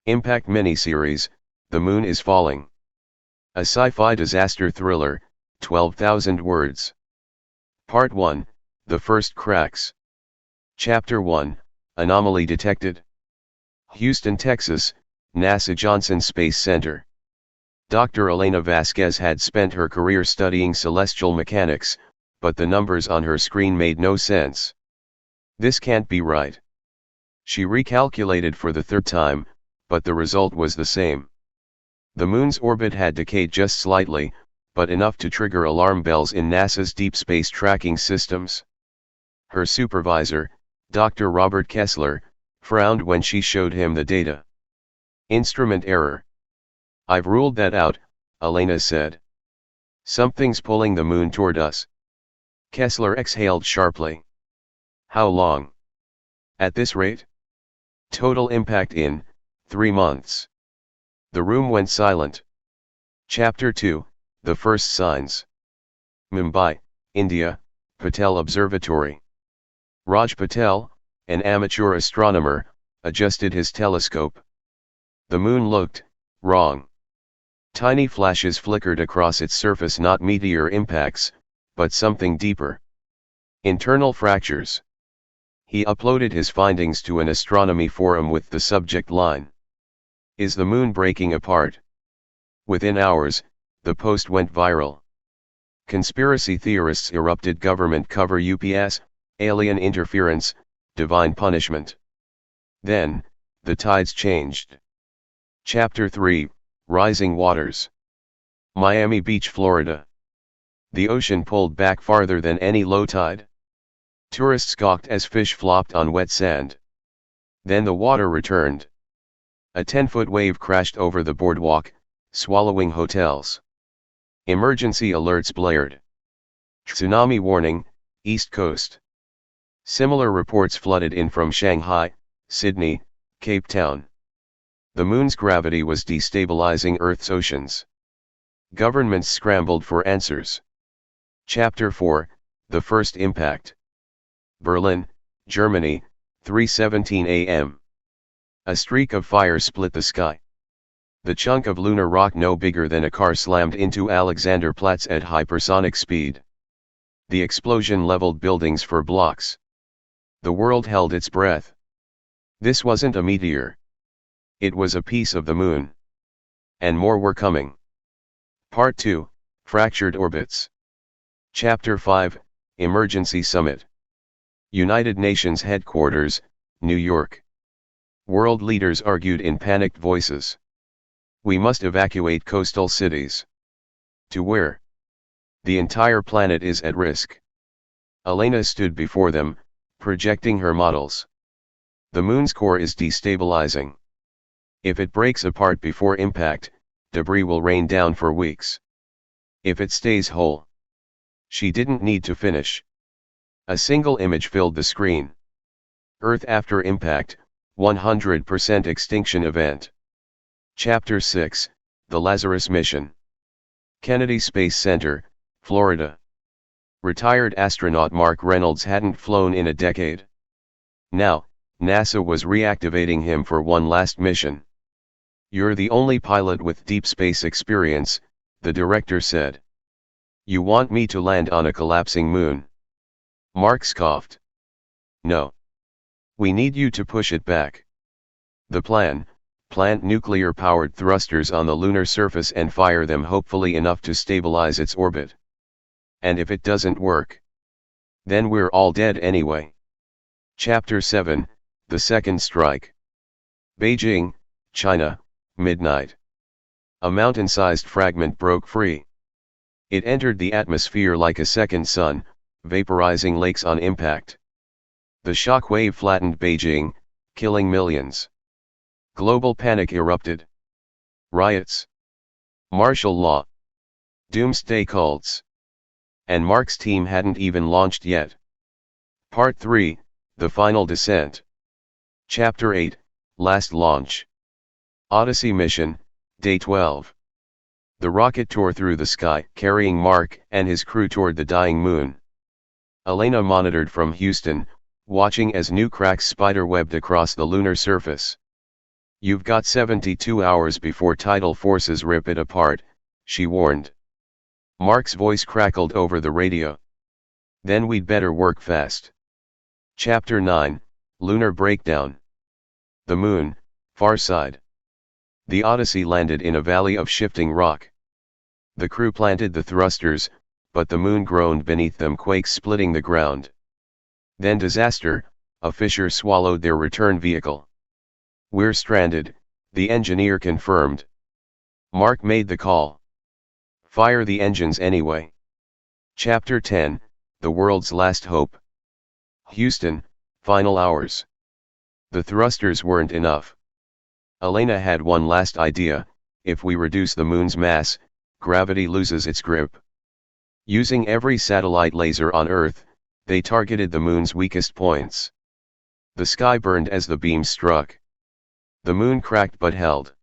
Impact Miniseries, The Moon is Falling. A sci-fi disaster thriller, 12,000 words. Part 1, The First Cracks. Chapter 1, Anomaly Detected. Houston, Texas, NASA Johnson Space Center. Dr. Elena Vasquez had spent her career studying celestial mechanics, but the numbers on her screen made no sense. This can't be right. She recalculated for the third time, but the result was the same. The moon's orbit had decayed just slightly, but enough to trigger alarm bells in NASA's deep space tracking systems. Her supervisor, Dr. Robert Kessler, frowned when she showed him the data. Instrument error. I've ruled that out, Elena said. Something's pulling the moon toward us. Kessler exhaled sharply. How long? At this rate? Total impact in 3 months. The room went silent. Chapter 2, The First Signs. Mumbai, India, Patel Observatory. Raj Patel, an amateur astronomer, adjusted his telescope. The moon looked wrong. Tiny flashes flickered across its surface, not meteor impacts, but something deeper. Internal fractures. He uploaded his findings to an astronomy forum with the subject line, "Is the moon breaking apart?" Within hours, the post went viral. Conspiracy theorists erupted: government cover, UPS, alien interference, divine punishment. Then, the tides changed. Chapter 3, Rising Waters. Miami Beach, Florida. The ocean pulled back farther than any low tide. Tourists gawked as fish flopped on wet sand. Then the water returned. A 10-foot wave crashed over the boardwalk, swallowing hotels. Emergency alerts blared. Tsunami warning, East Coast. Similar reports flooded in from Shanghai, Sydney, Cape Town. The moon's gravity was destabilizing Earth's oceans. Governments scrambled for answers. Chapter 4, The First Impact. Berlin, Germany, 3:17 a.m. A streak of fire split the sky. The chunk of lunar rock no bigger than a car slammed into Alexanderplatz at hypersonic speed. The explosion leveled buildings for blocks. The world held its breath. This wasn't a meteor. It was a piece of the moon. And more were coming. Part 2, Fractured Orbits. Chapter 5, Emergency Summit. United Nations Headquarters, New York. World leaders argued in panicked voices. We must evacuate coastal cities. To where? The entire planet is at risk. Elena stood before them, projecting her models. The moon's core is destabilizing. If it breaks apart before impact, debris will rain down for weeks. If it stays whole. She didn't need to finish. A single image filled the screen. Earth after impact, 100% extinction event. Chapter 6, The Lazarus Mission. Kennedy Space Center, Florida. Retired astronaut Mark Reynolds hadn't flown in a decade. Now, NASA was reactivating him for one last mission. You're the only pilot with deep space experience, the director said. You want me to land on a collapsing moon? Mark scoffed. No. We need you to push it back. The plan: plant nuclear-powered thrusters on the lunar surface and fire them hopefully enough to stabilize its orbit. And if it doesn't work, then we're all dead anyway. Chapter 7, The Second Strike. Beijing, China, midnight. A mountain-sized fragment broke free. It entered the atmosphere like a second sun, vaporizing lakes on impact. The shock wave flattened Beijing, killing millions. Global panic erupted. Riots. Martial law. Doomsday cults. And Mark's team hadn't even launched yet. Part 3, The Final Descent. Chapter 8, Last Launch. Odyssey Mission, Day 12. The rocket tore through the sky, carrying Mark and his crew toward the dying moon. Elena monitored from Houston, watching as new cracks spiderwebbed across the lunar surface. You've got 72 hours before tidal forces rip it apart, she warned. Mark's voice crackled over the radio. Then we'd better work fast. Chapter 9, Lunar Breakdown. The Moon, Far Side. The Odyssey landed in a valley of shifting rock. The crew planted the thrusters, but the moon groaned beneath them, quakes splitting the ground. Then disaster, a fissure swallowed their return vehicle. We're stranded, the engineer confirmed. Mark made the call. Fire the engines anyway. Chapter 10, The World's Last Hope. Houston, final hours. The thrusters weren't enough. Elena had one last idea: if we reduce the moon's mass, gravity loses its grip. Using every satellite laser on Earth, they targeted the moon's weakest points. The sky burned as the beams struck. The moon cracked but held.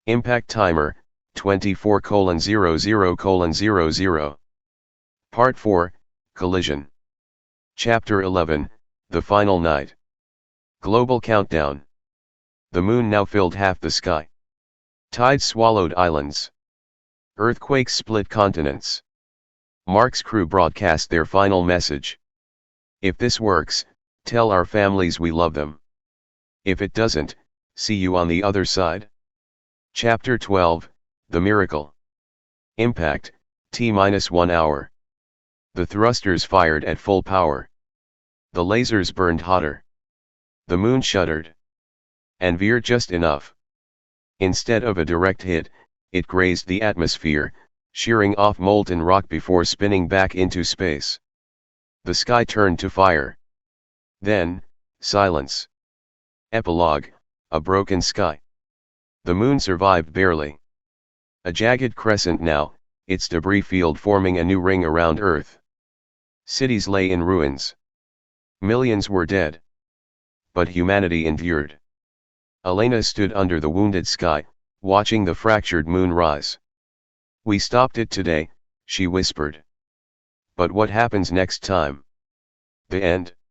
Impact timer, 24:00:00. Part 4, Collision. Chapter 11, The Final Night. Global Countdown. The moon now filled half the sky. Tides swallowed islands. Earthquakes split continents. Mark's crew broadcast their final message. If this works, tell our families we love them. If it doesn't, see you on the other side. Chapter 12, The Miracle. Impact, T-1 hour. The thrusters fired at full power. The lasers burned hotter. The moon shuddered. And veered just enough. Instead of a direct hit, it grazed the atmosphere, shearing off molten rock before spinning back into space. The sky turned to fire. Then, silence. Epilogue, a broken sky. The moon survived barely. A jagged crescent now, its debris field forming a new ring around Earth. Cities lay in ruins. Millions were dead. But humanity endured. Elena stood under the wounded sky, watching the fractured moon rise. We stopped it today, she whispered. But what happens next time? The end.